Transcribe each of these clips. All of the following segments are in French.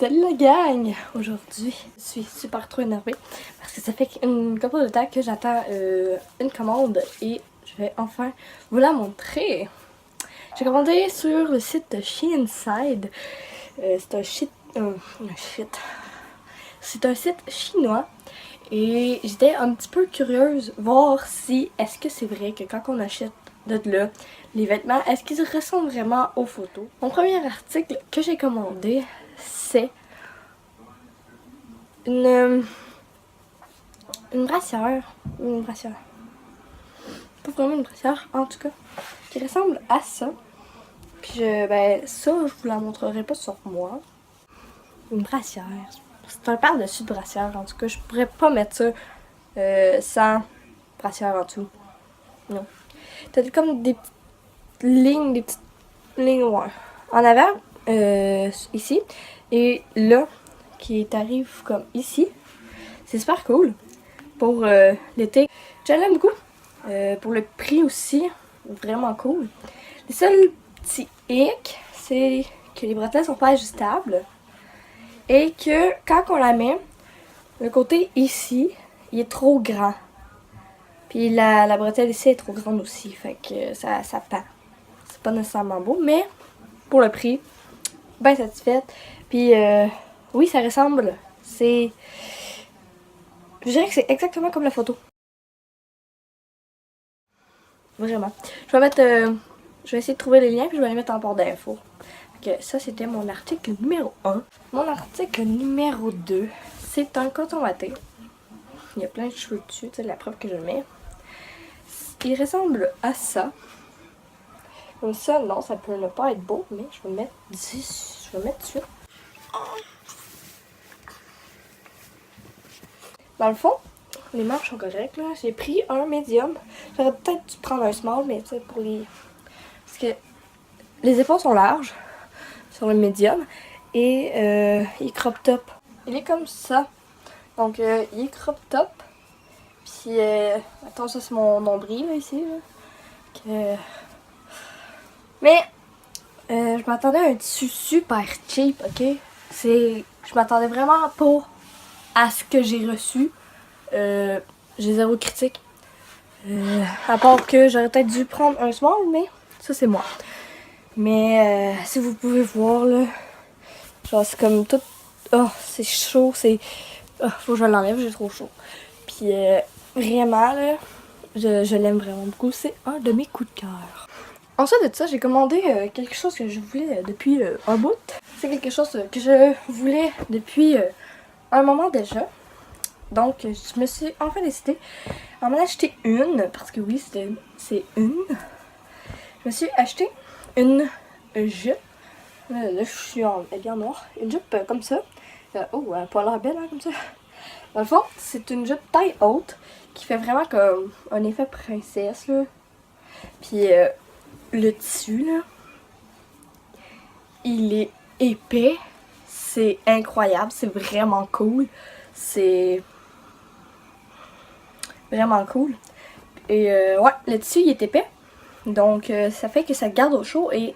Salut la gang! Aujourd'hui, je suis super trop énervée parce que ça fait une couple de temps que j'attends une commande et je vais enfin vous la montrer. J'ai commandé sur le site de Shein-Side. C'est un shit. C'est un site chinois et j'étais un petit peu curieuse voir si est-ce que c'est vrai que quand on achète de là les vêtements, est-ce qu'ils ressemblent vraiment aux photos. Mon premier article que j'ai commandé, c'est une brassière. Une brassière. Pas vraiment une brassière, en tout cas. Qui ressemble à ça. Puis ça, je vous la montrerai pas sur moi. Une brassière. C'est un par-dessus de brassière, en tout cas. Je pourrais pas mettre ça sans brassière en dessous. Non. T'as comme des petites lignes ouais, en avant, ici. Et là, qui t'arrive comme ici. C'est super cool pour l'été. Je l'aime beaucoup. Pour le prix aussi, vraiment cool. Le seul petit hic, c'est que les bretelles sont pas ajustables. Et que quand on la met, le côté ici, il est trop grand. Puis la bretelle ici est trop grande aussi. Fait que ça pend. C'est pas nécessairement beau, mais pour le prix, bien satisfaite. Puis oui, ça ressemble. Je dirais que c'est exactement comme la photo. Vraiment. Je vais essayer de trouver les liens puis je vais les mettre en barre d'infos. Ça, c'était mon article numéro 1. Mon article numéro 2, c'est un coton watté. Il y a plein de cheveux dessus, c'est la preuve que je le mets. Il ressemble à ça. Comme ça, non, ça peut ne pas être beau, mais je vais le mettre dessus. Dans le fond, les manches sont correctes, là. J'ai pris un médium. J'aurais peut-être dû prendre un small, mais tu sais, pour les... Parce que les épaules sont larges sur le médium. Et il est crop top. Il est comme ça. Donc, il est crop top. Puis, attends, ça c'est mon nombril, là, ici. Là. Mais, je m'attendais à un tissu super cheap, ok? Je m'attendais vraiment pas à ce que j'ai reçu. J'ai zéro critique. À part que j'aurais peut-être dû prendre un small, mais ça c'est moi. Mais si vous pouvez voir là, genre c'est comme tout. Oh, c'est chaud, faut que je l'enlève, j'ai trop chaud. Puis vraiment là, je l'aime vraiment beaucoup. C'est un de mes coups de cœur. Ensuite de ça, j'ai commandé quelque chose que je voulais depuis un bout. C'est quelque chose que je voulais depuis un moment déjà. Donc, je me suis enfin décidée à m'en acheter une, parce que oui, c'est une. Je me suis acheté une jupe. Là, je suis bien noire. Une jupe comme ça. Elle a pas l'air belle, hein, comme ça. Dans le fond, c'est une jupe taille haute qui fait vraiment comme un effet princesse, là. Puis, le tissu, là, il est épais. C'est incroyable. C'est vraiment cool. C'est vraiment cool. Et ouais, le tissu il est épais. Donc ça fait que ça garde au chaud et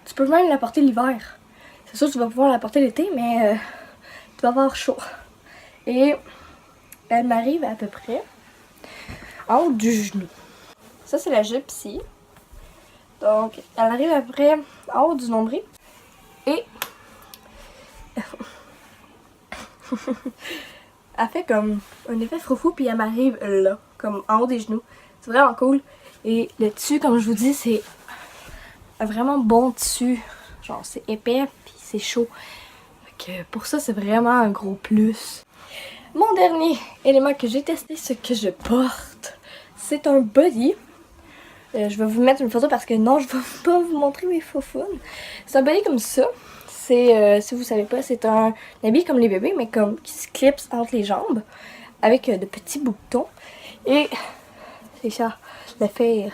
tu peux même la porter l'hiver. C'est sûr que tu vas pouvoir la porter l'été, mais tu vas avoir chaud. Et elle m'arrive à peu près en haut du genou. Ça c'est la jupe ici. Donc elle arrive à peu près en haut du nombril. Et elle fait comme un effet froufrou puis elle m'arrive là, comme en haut des genoux. C'est vraiment cool. Et le tissu, comme je vous dis, c'est un vraiment bon tissu. Genre, c'est épais puis c'est chaud. Fait que pour ça, c'est vraiment un gros plus. Mon dernier élément que j'ai testé, ce que je porte, c'est un body. Je vais vous mettre une photo parce que non, je vais pas vous montrer mes faufounes. C'est un body comme ça. C'est, si vous savez pas, c'est un habit comme les bébés, mais comme qui se clipse entre les jambes avec de petits boutons. Et c'est ça, le fer.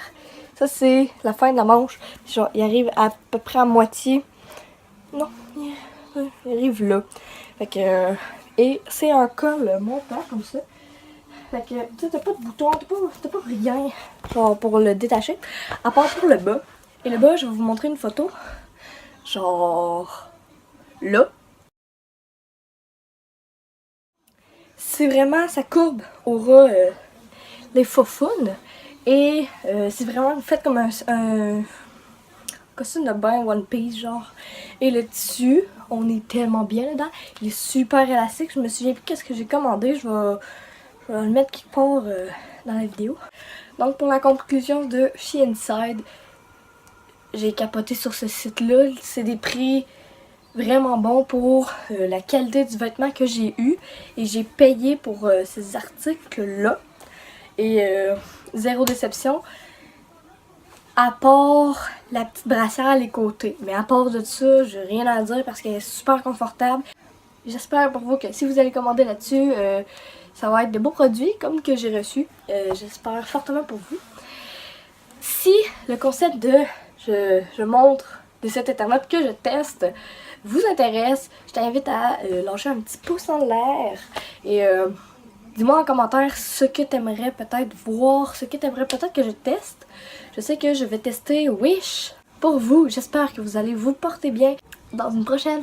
Ça, c'est la fin de la manche. Genre, il arrive à peu près à moitié. Non, il arrive là. Fait que, et c'est un col montant comme ça. Fait que, tu sais, t'as pas de bouton, t'as pas rien, genre, pour le détacher. À part pour le bas. Et le bas, je vais vous montrer une photo. Genre, là. c'est vraiment, ça courbe aura les faufounes. Et c'est vraiment fait comme un costume de bain One Piece genre. Et le tissu, on est tellement bien dedans. Il est super élastique. Je me souviens plus qu'est-ce que j'ai commandé. Je vais le mettre quelque part dans la vidéo. Donc pour la conclusion de She Inside, j'ai capoté sur ce site-là. C'est des prix vraiment bons pour la qualité du vêtement que j'ai eu. Et j'ai payé pour ces articles-là. Et zéro déception. À part la petite brassière à les côtés. Mais à part de ça, j'ai rien à dire parce qu'elle est super confortable. J'espère pour vous que si vous allez commander là-dessus, ça va être de beaux produits comme que j'ai reçus. J'espère fortement pour vous. Si le concept de je montre des sites internet que je teste vous intéresse, je t'invite à lâcher un petit pouce en l'air et dis-moi en commentaire ce que tu aimerais peut-être voir, ce que tu aimerais peut-être que je teste. Je sais que je vais tester Wish pour vous. J'espère que vous allez vous porter bien. Dans une prochaine.